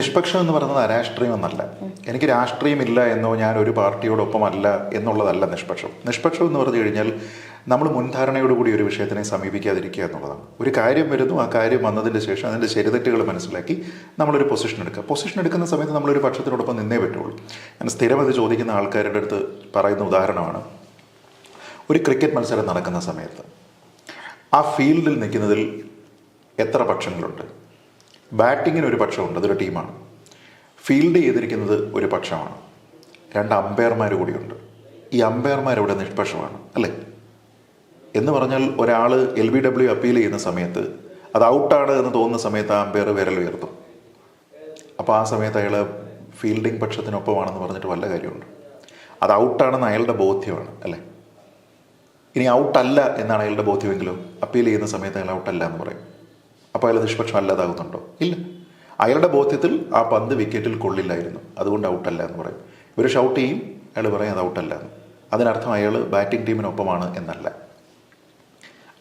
നിഷ്പക്ഷം എന്ന് പറയുന്നത് അരാഷ്ട്രീയം എന്നല്ല. എനിക്ക് രാഷ്ട്രീയമില്ല എന്നോ ഞാൻ ഒരു പാർട്ടിയോടൊപ്പമല്ല എന്നുള്ളതല്ല നിഷ്പക്ഷം. നിഷ്പക്ഷം എന്ന് പറഞ്ഞു കഴിഞ്ഞാൽ നമ്മൾ മുൻധാരണയോടുകൂടി ഒരു വിഷയത്തിനെ സമീപിക്കാതിരിക്കുക എന്നുള്ളതാണ്. ഒരു കാര്യം വരുന്നു, ആ കാര്യം വന്നതിൻ്റെ ശേഷം അതിൻ്റെ ശരിതെറ്റുകൾ മനസ്സിലാക്കി നമ്മളൊരു പൊസിഷൻ എടുക്കുക. പൊസിഷൻ എടുക്കുന്ന സമയത്ത് നമ്മളൊരു പക്ഷത്തിനോടൊപ്പം നിന്നേ പറ്റുള്ളൂ. ഞാൻ സ്ഥിരം അത് ചോദിക്കുന്ന ആൾക്കാരുടെ അടുത്ത് പറയുന്ന ഉദാഹരണമാണ്, ഒരു ക്രിക്കറ്റ് മത്സരം നടക്കുന്ന സമയത്ത് ആ ഫീൽഡിൽ നിൽക്കുന്നതിൽ എത്ര പക്ഷങ്ങളുണ്ട്? ബാറ്റിങ്ങിന് ഒരു പക്ഷമുണ്ട്, അതൊരു ടീമാണ്. ഫീൽഡ് ചെയ്തിരിക്കുന്നത് ഒരു പക്ഷമാണ്. 2 അമ്പയർമാർ കൂടിയുണ്ട്. ഈ അമ്പയർമാരവിടെ നിഷ്പക്ഷമാണ് അല്ലേ? എന്ന് പറഞ്ഞാൽ ഒരാൾ LBW അപ്പീൽ ചെയ്യുന്ന സമയത്ത് അത് ഔട്ടാണ് എന്ന് തോന്നുന്ന സമയത്ത് ആ അമ്പയർ വിരൽ ഉയർത്തും. അപ്പോൾ ആ സമയത്ത് അയാൾ ഫീൽഡിംഗ് പക്ഷത്തിനൊപ്പമാണെന്ന് പറഞ്ഞിട്ട് വല്ല കാര്യമുണ്ട്? അത് ഔട്ടാണെന്ന് അയാളുടെ ബോധ്യമാണ് അല്ലേ? ഇനി ഔട്ടല്ല എന്നാണ് അയാളുടെ ബോധ്യമെങ്കിലും അപ്പീൽ ചെയ്യുന്ന സമയത്ത് അയാൾ ഔട്ടല്ല എന്ന് പറയും. അപ്പോൾ അയാൾ നിഷ്പക്ഷം അല്ലാതാകുന്നുണ്ടോ? ഇല്ല. അയാളുടെ ബോധ്യത്തിൽ ആ പന്ത് വിക്കറ്റിൽ കൊള്ളില്ലായിരുന്നു, അതുകൊണ്ട് ഔട്ടല്ല എന്ന് പറയും. ഇവർ ഷൗട്ട് ചെയ്യും, അയാൾ പറയും അത് ഔട്ടല്ല എന്ന്. അതിനർത്ഥം അയാൾ ബാറ്റിംഗ് ടീമിനൊപ്പമാണ് എന്നല്ല.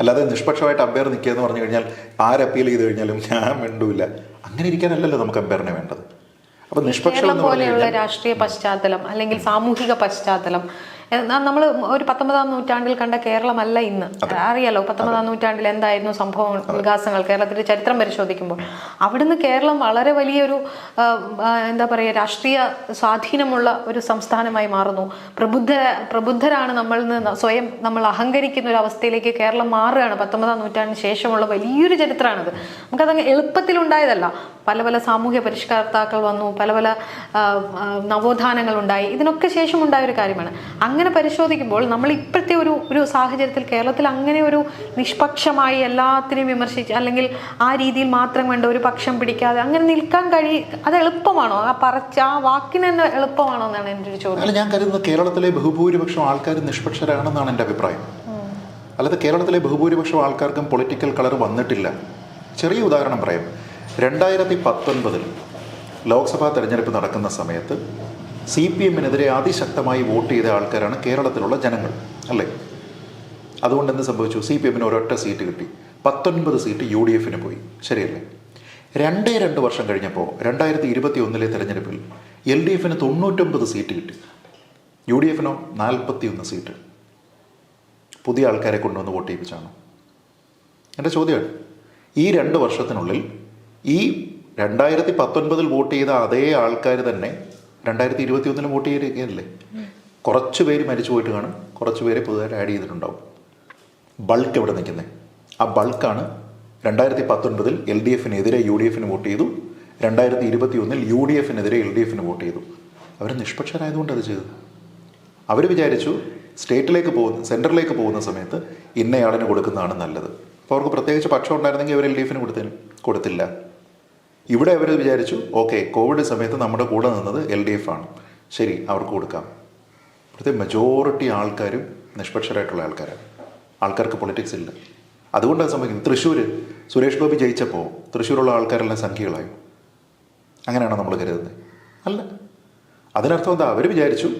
അല്ലാതെ നിഷ്പക്ഷമായിട്ട് അമ്പയർ നിൽക്കുക എന്ന് പറഞ്ഞു കഴിഞ്ഞാൽ ആര് അപ്പീൽ ചെയ്ത് കഴിഞ്ഞാലും ഞാൻ മിണ്ടൂല്ല, അങ്ങനെ ഇരിക്കാനല്ലല്ലോ നമുക്ക് അമ്പയറിനെ വേണ്ടത്. അപ്പം നിഷ്പക്ഷം പോലെയുള്ള രാഷ്ട്രീയ പശ്ചാത്തലം അല്ലെങ്കിൽ സാമൂഹിക പശ്ചാത്തലം നമ്മൾ ഒരു 19-ാം നൂറ്റാണ്ടിൽ കണ്ട കേരളമല്ല ഇന്ന്. അറിയാലോ 19-ാം നൂറ്റാണ്ടിൽ എന്തായിരുന്നു സംഭവം, വികാസങ്ങൾ, കേരളത്തിന്റെ ചരിത്രം പരിശോധിക്കുമ്പോൾ അവിടുന്ന് കേരളം വളരെ വലിയൊരു എന്താ പറയുക രാഷ്ട്രീയ സ്വാധീനമുള്ള ഒരു സംസ്ഥാനമായി മാറുന്നു. പ്രബുദ്ധരാണ് നമ്മൾ സ്വയം നമ്മൾ അഹങ്കരിക്കുന്ന ഒരു അവസ്ഥയിലേക്ക് കേരളം മാറുകയാണ്. 19-ാം നൂറ്റാണ്ടിന് ശേഷമുള്ള വലിയൊരു ചരിത്രമാണിത്. നമുക്കതങ്ങ് എളുപ്പത്തിലുണ്ടായതല്ല. പല പല സാമൂഹ്യ പരിഷ്കർത്താക്കൾ വന്നു, പല പല നവോത്ഥാനങ്ങൾ ഉണ്ടായി. ഇതിനൊക്കെ ശേഷം ഉണ്ടായ ഒരു കാര്യമാണ്. അങ്ങനെ പരിശോധിക്കുമ്പോൾ നമ്മൾ ഇപ്പോഴത്തെ ഒരു സാഹചര്യത്തിൽ കേരളത്തിൽ അങ്ങനെ ഒരു നിഷ്പക്ഷമായി എല്ലാത്തിനെയും വിമർശിച്ച് അല്ലെങ്കിൽ ആ രീതിയിൽ മാത്രം കണ്ട് ഒരു പക്ഷം പിടിക്കാതെ അങ്ങനെ നിൽക്കാൻ അത് എളുപ്പമാണോ? ആ വാക്കിന് തന്നെ എളുപ്പമാണോ എന്നാണ് എൻ്റെ ഒരു ചോദ്യം. ഞാൻ കരുതുന്നത് കേരളത്തിലെ ബഹുഭൂരിപക്ഷം ആൾക്കാർ നിഷ്പക്ഷരാണെന്നാണ് എൻ്റെ അഭിപ്രായം. അല്ലാതെ കേരളത്തിലെ ബഹുഭൂരിപക്ഷം ആൾക്കാർക്കും പൊളിറ്റിക്കൽ കളർ വന്നിട്ടില്ല. ചെറിയ ഉദാഹരണം പറയാം. 2019 ലോക്സഭാ തെരഞ്ഞെടുപ്പ് നടക്കുന്ന സമയത്ത് CPM-നെതിരെ അതിശക്തമായി വോട്ട് ചെയ്ത ആൾക്കാരാണ് കേരളത്തിലുള്ള ജനങ്ങൾ അല്ലേ? അതുകൊണ്ട് എന്ത് സംഭവിച്ചു? CPM-ന് ഒരൊറ്റ സീറ്റ് കിട്ടി. 19 സീറ്റ് UDF-ന് പോയി. ശരിയല്ലേ? 2 വർഷം കഴിഞ്ഞപ്പോൾ 2021 തെരഞ്ഞെടുപ്പിൽ LDF-ന് 99 സീറ്റ് കിട്ടി, UDF-നോ 41 സീറ്റ്. പുതിയ ആൾക്കാരെ കൊണ്ടുവന്ന് വോട്ട് ചെയ്യിപ്പിച്ചാണ്. എൻ്റെ ചോദ്യമാണ്, ഈ 2 വർഷത്തിനുള്ളിൽ ഈ 2019 വോട്ട് ചെയ്ത അതേ ആൾക്കാർ തന്നെ 2021 വോട്ട് ചെയ്തിരിക്കുകയല്ലേ? കുറച്ച് പേര് മരിച്ചു പോയിട്ട് കാണും, കുറച്ച് പേര് പുതുതായിട്ട് ആഡ് ചെയ്തിട്ടുണ്ടാവും. ബൾക്ക് എവിടെ നിൽക്കുന്നത്? ആ ബൾക്കാണ് 2019 LDF-നെതിരെ UDF-ന് വോട്ട് ചെയ്തു, 2021 UDF-നെതിരെ LDF-ന് വോട്ട് ചെയ്തു. അവർ നിഷ്പക്ഷരായതുകൊണ്ട് അത് ചെയ്തു. അവർ വിചാരിച്ചു സ്റ്റേറ്റിലേക്ക് സെൻറ്ററിലേക്ക് പോകുന്ന സമയത്ത് ഇന്നയാളിന് കൊടുക്കുന്നതാണ് നല്ലത്. അപ്പോൾ അവർക്ക് പ്രത്യേകിച്ച് പക്ഷം ഉണ്ടായിരുന്നെങ്കിൽ അവർ LDF-ന് കൊടുത്തില്ല. ഇവിടെ അവർ വിചാരിച്ചു ഓക്കെ, കോവിഡ് സമയത്ത് നമ്മുടെ കൂടെ നിന്നത് LDF ആണ്, ശരി അവർക്ക് കൊടുക്കാം. ഇവിടുത്തെ മെജോറിറ്റി ആൾക്കാരും നിഷ്പക്ഷരായിട്ടുള്ള ആൾക്കാരാണ്. ആൾക്കാർക്ക് പൊളിറ്റിക്സ് ഇല്ല. അതുകൊണ്ടാണ് സംഭവിക്കുന്നത്. തൃശ്ശൂർ സുരേഷ് ഗോപി ജയിച്ചപ്പോൾ തൃശ്ശൂരുള്ള ആൾക്കാരെല്ലാം സംഖ്യകളായി. അങ്ങനെയാണോ നമ്മൾ കരുതുന്നത്? അല്ല. അതിനർത്ഥം എന്താ? അവർ വിചാരിച്ചു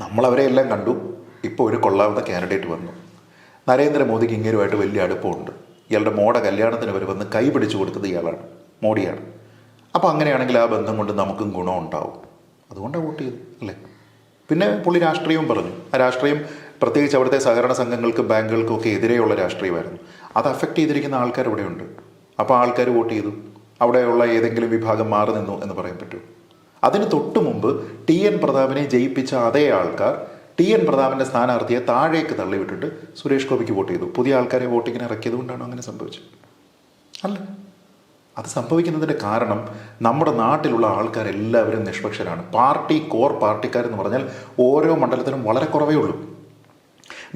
നമ്മളവരെ എല്ലാം കണ്ടു, ഇപ്പോൾ ഒരു കൊള്ളാവുന്ന കാൻഡിഡേറ്റ് വന്നു, നരേന്ദ്രമോദിക്ക് ഇങ്ങേരുമായിട്ട് വലിയ അടുപ്പമുണ്ട്, ഇയാളുടെ മോടെ കല്യാണത്തിന് വരെ വന്ന് കൈ പിടിച്ചു കൊടുത്തത് ഇയാളാണ്, മോഡിയാണ്. അപ്പോൾ അങ്ങനെയാണെങ്കിൽ ആ ബന്ധം കൊണ്ട് നമുക്കും ഗുണമുണ്ടാവും, അതുകൊണ്ടാണ് വോട്ട് ചെയ്തു അല്ലേ? പിന്നെ പുള്ളി രാഷ്ട്രീയവും പറഞ്ഞു. ആ രാഷ്ട്രീയം പ്രത്യേകിച്ച് അവിടുത്തെ സഹകരണ സംഘങ്ങൾക്കും ബാങ്കുകൾക്കും ഒക്കെ എതിരെയുള്ള രാഷ്ട്രീയമായിരുന്നു. അത് അഫക്റ്റ് ചെയ്തിരിക്കുന്ന ആൾക്കാർ ഇവിടെയുണ്ട്. അപ്പോൾ ആൾക്കാർ വോട്ട് ചെയ്തു. അവിടെയുള്ള ഏതെങ്കിലും വിഭാഗം മാറി നിന്നു എന്ന് പറയാൻ പറ്റുമോ? അതിന് തൊട്ടു മുമ്പ് TN പ്രതാപനെ ജയിപ്പിച്ച അതേ ആൾക്കാർ TN പ്രതാപൻ്റെ സ്ഥാനാർത്ഥിയെ താഴേക്ക് തള്ളിവിട്ടിട്ട് സുരേഷ് ഗോപിക്ക് വോട്ട് ചെയ്തു. പുതിയ ആൾക്കാരെ വോട്ടിങ്ങിന് ഇറക്കിയത് കൊണ്ടാണോ അങ്ങനെ സംഭവിച്ചത്? അല്ല. അത് സംഭവിക്കുന്നതിൻ്റെ കാരണം നമ്മുടെ നാട്ടിലുള്ള ആൾക്കാരെല്ലാവരും നിഷ്പക്ഷരാണ്. കോർ പാർട്ടിക്കാരെന്ന് പറഞ്ഞാൽ ഓരോ മണ്ഡലത്തിലും വളരെ കുറവേ ഉള്ളൂ.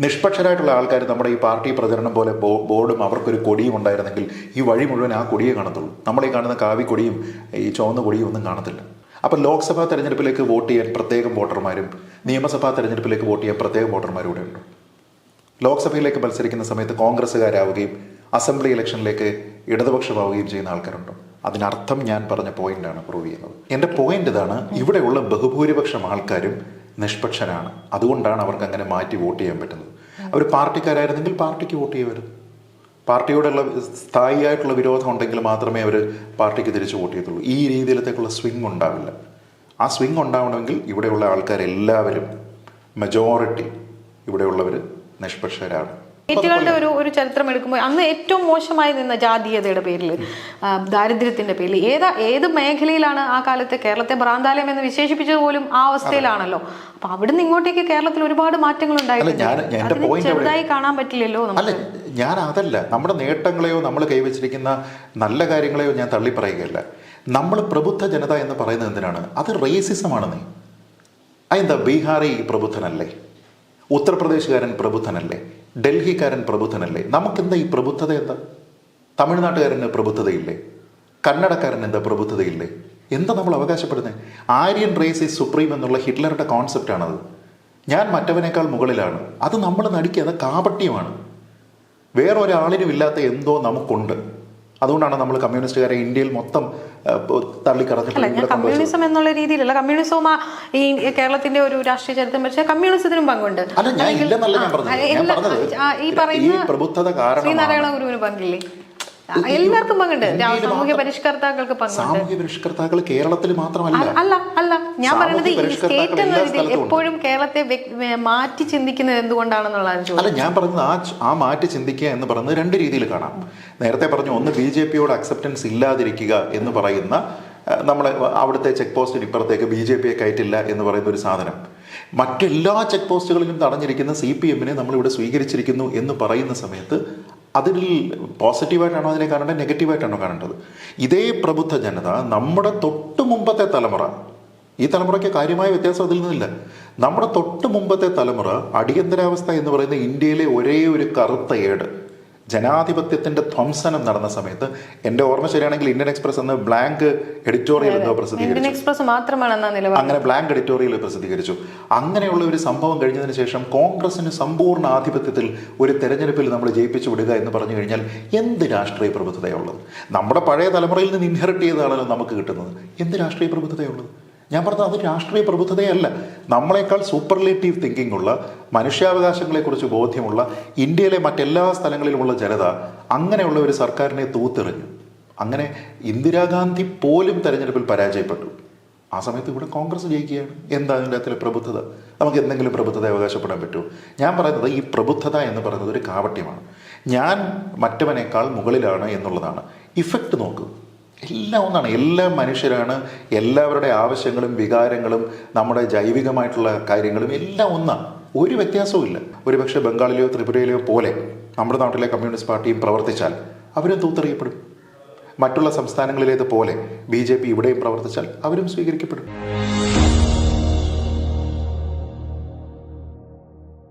നിഷ്പക്ഷരായിട്ടുള്ള ആൾക്കാർ നമ്മുടെ ഈ പാർട്ടി പ്രചരണം പോലെ ബോർഡും അവർക്കൊരു കൊടിയും ഉണ്ടായിരുന്നെങ്കിൽ ഈ വഴി മുഴുവൻ ആ കൊടിയെ കാണത്തുള്ളൂ. നമ്മളീ കാണുന്ന കാവി കൊടിയും ഈ ചുവന്ന കൊടിയും ഒന്നും കാണത്തില്ല. അപ്പം ലോക്സഭാ തെരഞ്ഞെടുപ്പിലേക്ക് വോട്ട് ചെയ്യാൻ പ്രത്യേകം വോട്ടർമാരും നിയമസഭാ തെരഞ്ഞെടുപ്പിലേക്ക് വോട്ട് ചെയ്യാൻ പ്രത്യേകം വോട്ടർമാരും ഇവിടെ ഉണ്ട്. ലോക്സഭയിലേക്ക് മത്സരിക്കുന്ന സമയത്ത് കോൺഗ്രസ്സുകാരാവുകയും അസംബ്ലി ഇലക്ഷനിലേക്ക് ഇടതുപക്ഷമാവുകയും ചെയ്യുന്ന ആൾക്കാരുണ്ടോ? അതിനർത്ഥം ഞാൻ പറഞ്ഞ പോയിന്റാണ് പ്രൂവ് ചെയ്യുന്നത്. എൻ്റെ പോയിന്റ് ഇതാണ്, ഇവിടെയുള്ള ബഹുഭൂരിപക്ഷം ആൾക്കാരും നിഷ്പക്ഷരാണ്. അതുകൊണ്ടാണ് അവർക്ക് അങ്ങനെ മാറ്റി വോട്ട് ചെയ്യാൻ പറ്റുന്നത്. അവർ പാർട്ടിക്കാരായിരുന്നെങ്കിൽ പാർട്ടിക്ക് വോട്ട് ചെയ്യുമായിരുന്നു. പാർട്ടിയോടുള്ള സ്ഥായിയായിട്ടുള്ള വിരോധം ഉണ്ടെങ്കിൽ മാത്രമേ അവർ പാർട്ടിക്ക് തിരിച്ചു വോട്ട് ചെയ്യത്തുള്ളൂ. ഈ രീതിയിലത്തേക്കുള്ള സ്വിങ് ഉണ്ടാവില്ല. ആ സ്വിങ് ഉണ്ടാവണമെങ്കിൽ ഇവിടെയുള്ള ആൾക്കാരെല്ലാവരും, മെജോറിറ്റി ഇവിടെയുള്ളവർ നിഷ്പക്ഷരാണ്. സ്റ്റേറ്റുകളുടെ ഒരു ചരിത്രം എടുക്കുമ്പോൾ അന്ന് ഏറ്റവും മോശമായി നിന്ന ജാതീയതയുടെ പേരിൽ, ദാരിദ്ര്യത്തിന്റെ പേരിൽ ഏത് മേഖലയിലാണ് ആ കാലത്ത് കേരളത്തെ ഭ്രാന്താലയം എന്ന് വിശേഷിപ്പിച്ചത് പോലും ആ അവസ്ഥയിലാണല്ലോ. അപ്പൊ അവിടുന്ന് ഇങ്ങോട്ടേക്ക് കേരളത്തിൽ ഒരുപാട് മാറ്റങ്ങൾ ഉണ്ടായിട്ടുണ്ട്. ചെറുതായി കാണാൻ പറ്റില്ലല്ലോ. അല്ല, ഞാൻ അതല്ല, നമ്മുടെ നേട്ടങ്ങളെയോ നമ്മൾ കൈവച്ചിരിക്കുന്ന നല്ല കാര്യങ്ങളെയോ ഞാൻ തള്ളിപ്പറയുകയല്ല. നമ്മൾ പ്രബുദ്ധ ജനത എന്ന് പറയുന്നത് എന്തിനാണ്? അത് റേസിസമാണെന്നേ. അതെന്താ? ബീഹാറി പ്രബുദ്ധനല്ലേ? ഉത്തർപ്രദേശുകാരൻ പ്രബുദ്ധനല്ലേ? ഡൽഹിക്കാരൻ പ്രബുദ്ധനല്ലേ? നമുക്കെന്താ ഈ പ്രബുദ്ധത? എന്താ? തമിഴ്നാട്ടുകാരന് പ്രബുദ്ധതയില്ലേ? കന്നഡക്കാരൻ എന്താ പ്രബുദ്ധതയില്ലേ? എന്താ നമ്മൾ അവകാശപ്പെടുന്നത്? ആര്യൻ റേസ് ഈസ് സുപ്രീം എന്നുള്ള ഹിറ്റ്ലറുടെ കോൺസെപ്റ്റാണത്. ഞാൻ മറ്റവനേക്കാൾ മുകളിലാണ്. അത് നമ്മൾ നടിക്കുക, അത് കാപട്യമാണ്. വേറൊരാളിനും ഇല്ലാത്ത എന്തോ നമുക്കുണ്ട്. അതുകൊണ്ടാണ് നമ്മൾ കമ്മ്യൂണിസ്റ്റുകാരെ ഇന്ത്യയിൽ മൊത്തം തള്ളിക്കടന്നിട്ട്. കമ്മ്യൂണിസം എന്നുള്ള രീതിയിലല്ല, കമ്മ്യൂണിസവും ഈ കേരളത്തിന്റെ ഒരു രാഷ്ട്രീയ ചരിത്രം വെച്ചാൽ കമ്മ്യൂണിസത്തിനും പങ്കുണ്ട്. അല്ല, ഞാൻ ഇല്ലെന്നല്ല ഞാൻ പറഞ്ഞത്. ഈ പറയുന്ന പ്രബുദ്ധത കാരണം ശ്രീനാരായണ ഗുരുവിന് പങ്കില്ലേ? എല്ലാവർക്കും പങ്കുണ്ട്. സാമൂഹ്യ പരിഷ്കർത്താക്കൾക്ക് പങ്കുണ്ട്. സാമൂഹ്യ പരിഷ്കർത്താക്കൾ കേരളത്തിൽ മാത്രമല്ല. അല്ല ഞാൻ പറയുന്നത് ഈ സ്റ്റേറ്റ് എന്ന രീതിയിൽ എപ്പോഴും കേരളത്തെ മാറ്റി ചിന്തിക്കുന്നത് എന്തുകൊണ്ടാണെന്നുള്ളതാണ്. അല്ല, ഞാൻ പറഞ്ഞത് ആ മാറ്റി ചിന്തിക്കുക എന്ന് പറയുന്നത് രണ്ട് രീതിയിൽ കാണാം. നേരത്തെ പറഞ്ഞു, ഒന്ന് BJP-യോട് അക്സെപ്റ്റൻസ് ഇല്ലാതിരിക്കുക എന്ന് പറയുന്ന, നമ്മളെ അവിടുത്തെ ചെക്ക് പോസ്റ്റിന് ഇപ്പുറത്തേക്ക് BJP-യെ കയറ്റില്ല എന്ന് പറയുന്ന ഒരു സാധനം. മറ്റെല്ലാ ചെക്ക് പോസ്റ്റുകളിലും തടഞ്ഞിരിക്കുന്ന CPM-നെ നമ്മളിവിടെ സ്വീകരിച്ചിരിക്കുന്നു എന്ന് പറയുന്ന സമയത്ത് അതിൽ പോസിറ്റീവായിട്ടാണോ അതിനെ കാണേണ്ടത്, നെഗറ്റീവായിട്ടാണോ കാണേണ്ടത്? ഇതേ പ്രബുദ്ധ ജനത നമ്മുടെ തൊട്ട് മുമ്പത്തെ തലമുറ, ഈ തലമുറയ്ക്ക് കാര്യമായ വ്യത്യാസം അതിൽ നിന്നില്ല. നമ്മുടെ തൊട്ട് മുമ്പത്തെ തലമുറ അടിയന്തരാവസ്ഥ എന്ന് പറയുന്ന ഇന്ത്യയിലെ ഒരേ ഒരു കറുത്ത ഏട്, ജനാധിപത്യത്തിന്റെ ധ്വംസനം നടന്ന സമയത്ത്, എൻ്റെ ഓർമ്മ ശരിയാണെങ്കിൽ ഇന്ത്യൻ എക്സ്പ്രസ് എന്ന ബ്ലാങ്ക് എഡിറ്റോറിയൽ എന്തോ പ്രസിദ്ധീകരിച്ചു. അങ്ങനെ ബ്ലാങ്ക് എഡിറ്റോറിയൽ പ്രസിദ്ധീകരിച്ചു. അങ്ങനെയുള്ള ഒരു സംഭവം കഴിഞ്ഞതിന് ശേഷം കോൺഗ്രസിന് സമ്പൂർണ്ണ ആധിപത്യത്തിൽ ഒരു തെരഞ്ഞെടുപ്പിൽ നമ്മൾ ജയിപ്പിച്ചു വിടുക എന്ന് പറഞ്ഞു കഴിഞ്ഞാൽ എന്ത് രാഷ്ട്രീയ പ്രബുദ്ധതയുള്ളത്? നമ്മുടെ പഴയ തലമുറയിൽ നിന്ന് ഇൻഹെറിറ്റ് ചെയ്തതാണല്ലോ നമുക്ക് കിട്ടുന്നത്. എന്ത് രാഷ്ട്രീയ പ്രബുദ്ധതയുള്ളത്? ഞാൻ പറഞ്ഞത് അത് രാഷ്ട്രീയ പ്രബുദ്ധതയല്ല. നമ്മളെക്കാൾ സൂപ്പർലേറ്റീവ് തിങ്കിങ് ഉള്ള, മനുഷ്യാവകാശങ്ങളെക്കുറിച്ച് ബോധ്യമുള്ള ഇന്ത്യയിലെ മറ്റെല്ലാ സ്ഥലങ്ങളിലുമുള്ള ജനത അങ്ങനെയുള്ള ഒരു സർക്കാരിനെ തൂത്തെറിഞ്ഞു. അങ്ങനെ ഇന്ദിരാഗാന്ധി പോലും തെരഞ്ഞെടുപ്പിൽ പരാജയപ്പെട്ടു. ആ സമയത്ത് ഇവിടെ കോൺഗ്രസ് ജയിക്കുകയാണ്. എന്താ അതിൻ്റെ അകത്തിലെ പ്രബുദ്ധത? നമുക്ക് എന്തെങ്കിലും പ്രബുദ്ധത അവകാശപ്പെടാൻ പറ്റുമോ? ഞാൻ പറയുന്നത് ഈ പ്രബുദ്ധത എന്ന് പറയുന്നത് ഒരു കാപട്യമാണ്. ഞാൻ മറ്റവനേക്കാൾ മുകളിലാണ് എന്നുള്ളതാണ്. ഇഫക്റ്റ് നോക്കൂ, എല്ലാം ഒന്നാണ്. എല്ലാ മനുഷ്യരാണ്. എല്ലാവരുടെ ആവശ്യങ്ങളും വികാരങ്ങളും നമ്മുടെ ജൈവികമായിട്ടുള്ള കാര്യങ്ങളും എല്ലാം ഒന്നാണ്. ഒരു വ്യത്യാസവും ഇല്ല. ഒരുപക്ഷെ ബംഗാളിലെയോ ത്രിപുരയിലെയോ പോലെ നമ്മുടെ നാട്ടിലെ കമ്മ്യൂണിസ്റ്റ് പാർട്ടിയും പ്രവർത്തിച്ചാൽ അവരും തൂത്തെറിയപ്പെടും. മറ്റുള്ള സംസ്ഥാനങ്ങളിലേതുപോലെ BJP ഇവിടെയും പ്രവർത്തിച്ചാൽ അവരും സ്വീകരിക്കപ്പെടും.